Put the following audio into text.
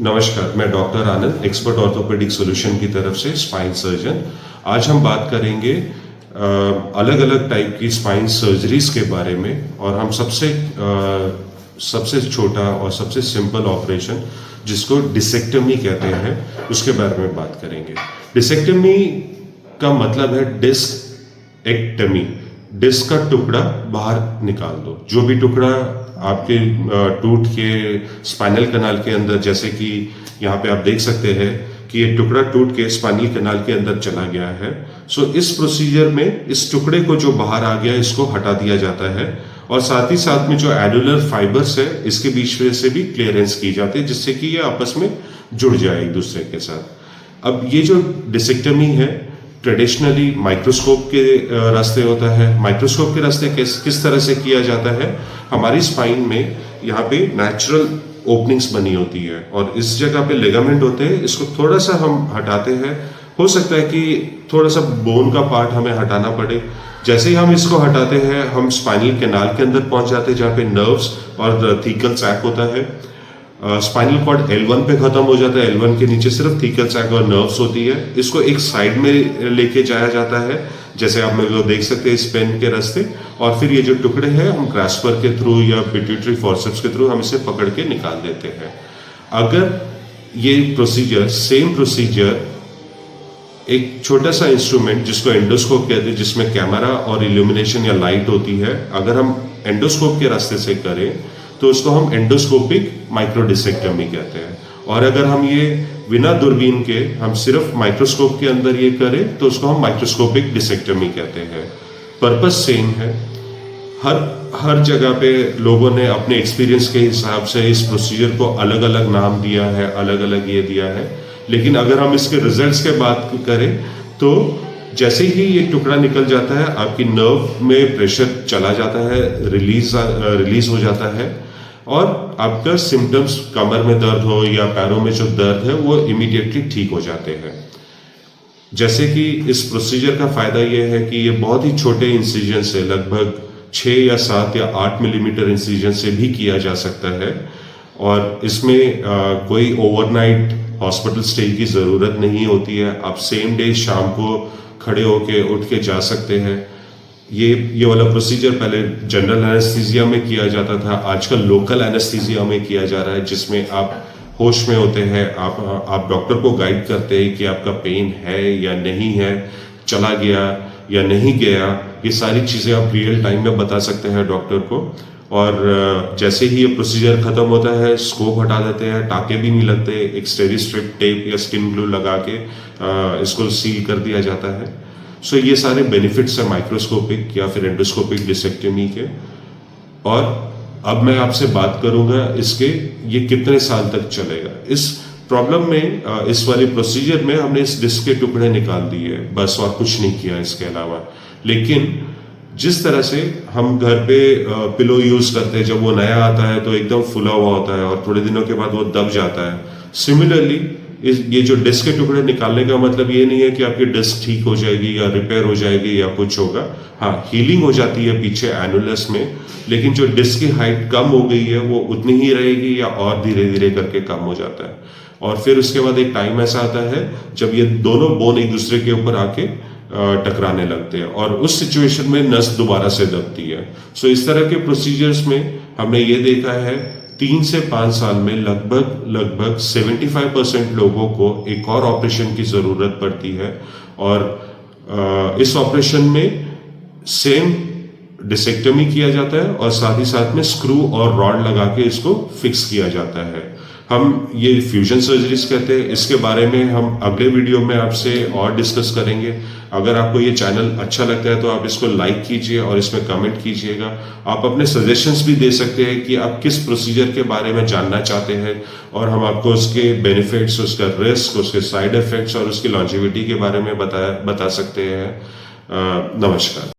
नमस्कार, मैं डॉक्टर आनंद, expert orthopaedic solution की तरफ से स्पाइन सर्जन। आज हम बात करेंगे अलग अलग टाइप की स्पाइन सर्जरीज के बारे में, और हम सबसे छोटा और सबसे सिंपल ऑपरेशन जिसको डिसेक्टमी कहते हैं उसके बारे में बात करेंगे। डिसेक्टमी का मतलब है डिस्क एक्टमी, डिस्क का टुकड़ा बाहर निकाल दो। जो भी टुकड़ा आपके टूट के स्पाइनल कनाल के अंदर, जैसे कि यहाँ पे आप देख सकते हैं कि ये टुकड़ा टूट के स्पाइनल कनाल के अंदर चला गया है। सो इस प्रोसीजर में इस टुकड़े को जो बाहर आ गया इसको हटा दिया जाता है, और साथ ही साथ में जो एनुलर फाइबर्स है इसके बीच में से भी क्लियरेंस की जाती है, जिससे कि ये आपस में जुड़ जाए एक दूसरे के साथ। अब ये जो डिसेक्टमी है ट्रेडिशनली माइक्रोस्कोप के रास्ते होता है। माइक्रोस्कोप के रास्ते किस तरह से किया जाता है? हमारी स्पाइन में यहाँ पे नेचुरल ओपनिंग्स बनी होती है और इस जगह पे लिगामेंट होते हैं। इसको थोड़ा सा हम हटाते हैं, हो सकता है कि थोड़ा सा बोन का पार्ट हमें हटाना पड़े। जैसे ही हम इसको हटाते हैं हम स्पाइनल कैनाल के अंदर पहुंच जाते हैं, जहाँ पे नर्व्स और थीकल सैक होता है। स्पाइनल कॉर्ड L1 पे खत्म हो जाता है, L1 के नीचे सिर्फ थीकल सैक और नर्व्स होती है। इसको एक साइड में लेके जाया जाता है, जैसे आप मेरे को देख सकते हैं इस पेन के रास्ते, और फिर ये जो टुकड़े हैं हम ग्रास्पर के थ्रू या पिट्यूटरी फॉरसेप्स के थ्रू हम इसे पकड़ के निकाल देते हैं। अगर ये प्रोसीजर, सेम प्रोसीजर एक छोटा सा इंस्ट्रूमेंट जिसको एंडोस्कोप कहते हैं, जिसमें कैमरा और इल्यूमिनेशन या लाइट होती है, अगर हम एंडोस्कोप के रास्ते से करें तो उसको हम एंडोस्कोपिक माइक्रोडिसेक्टमी कहते हैं। और अगर हम ये बिना दूरबीन के हम सिर्फ माइक्रोस्कोप के अंदर ये करें तो उसको हम माइक्रोस्कोपिक डिसेक्टमी कहते हैं। पर्पस सेम है। हर जगह पे लोगों ने अपने एक्सपीरियंस के हिसाब से इस प्रोसीजर को अलग अलग नाम दिया है, अलग अलग ये दिया है। लेकिन अगर हम इसके रिजल्ट्स के बात करें तो जैसे ही ये टुकड़ा निकल जाता है आपकी नर्व में प्रेशर चला जाता है, रिलीज हो जाता है, और आपका सिम्टम्स, कमर में दर्द हो या पैरों में जो दर्द है वो इमीडिएटली ठीक हो जाते हैं। जैसे कि इस प्रोसीजर का फायदा ये है कि ये बहुत ही छोटे इंसिजन से, लगभग 6 या 7 या 8 मिलीमीटर इंसिजन से भी किया जा सकता है, और इसमें कोई ओवरनाइट हॉस्पिटल स्टे की ज़रूरत नहीं होती है। आप सेम डे शाम को खड़े होके उठ के जा सकते हैं। ये वाला प्रोसीजर पहले जनरल एनेस्थीसिया में किया जाता था, आजकल लोकल एनेस्थीसिया में किया जा रहा है, जिसमें आप होश में होते हैं। आप डॉक्टर को गाइड करते हैं कि आपका पेन है या नहीं है, चला गया या नहीं गया, ये सारी चीज़ें आप रियल टाइम में बता सकते हैं डॉक्टर को। और जैसे ही ये प्रोसीजर खत्म होता है स्कोप हटा देते हैं, टाके भी नहीं लगते, एक स्टेरी स्ट्रिप टेप या स्किन ग्लू लगा के इसको सील कर दिया जाता है। सो ये सारे बेनिफिट्स हैं माइक्रोस्कोपिक या फिर एंडोस्कोपिक डिसेक्टमी के। और अब मैं आपसे बात करूंगा इसके ये कितने साल तक चलेगा। इस प्रॉब्लम में, इस वाले प्रोसीजर में हमने इस डिस्क के टुकड़े निकाल दिए बस, और कुछ नहीं किया इसके अलावा। लेकिन जिस तरह से हम घर पे पिलो यूज करते हैं, जब वो नया आता है तो एकदम फुला हुआ होता है और थोड़े दिनों के बाद वो दब जाता है। सिमिलरली ये जो डिस्क के टुकड़े निकालने का मतलब ये नहीं है कि आपकी डिस्क ठीक हो जाएगी या रिपेयर हो जाएगी या कुछ होगा। हाँ, हीलिंग हो जाती है पीछे एनुलस में, लेकिन जो डिस्क की हाइट कम हो गई है वो उतनी ही रहेगी या और धीरे धीरे करके कम हो जाता है। और फिर उसके बाद एक टाइम ऐसा आता है जब ये दोनों बोन एक दूसरे के ऊपर आके टकराने लगते हैं, और उस सिचुएशन में नस दोबारा से दबती है। सो इस तरह के प्रोसीजर्स में हमने ये देखा है 3 से 5 साल में लगभग 75% लोगों को एक और ऑपरेशन की जरूरत पड़ती है। और इस ऑपरेशन में सेम डिसेक्टमी किया जाता है और साथ ही साथ में स्क्रू और रॉड लगा के इसको फिक्स किया जाता है। हम ये फ्यूजन सर्जरीज कहते हैं। इसके बारे में हम अगले वीडियो में आपसे और डिस्कस करेंगे। अगर आपको ये चैनल अच्छा लगता है तो आप इसको लाइक कीजिए और इसमें कमेंट कीजिएगा। आप अपने सजेशंस भी दे सकते हैं कि आप किस प्रोसीजर के बारे में जानना चाहते हैं, और हम आपको उसके बेनिफिट्स, उसका रिस्क, उसके साइड इफेक्ट्स और उसकी लॉन्जेविटी के बारे में बता सकते हैं। नमस्कार।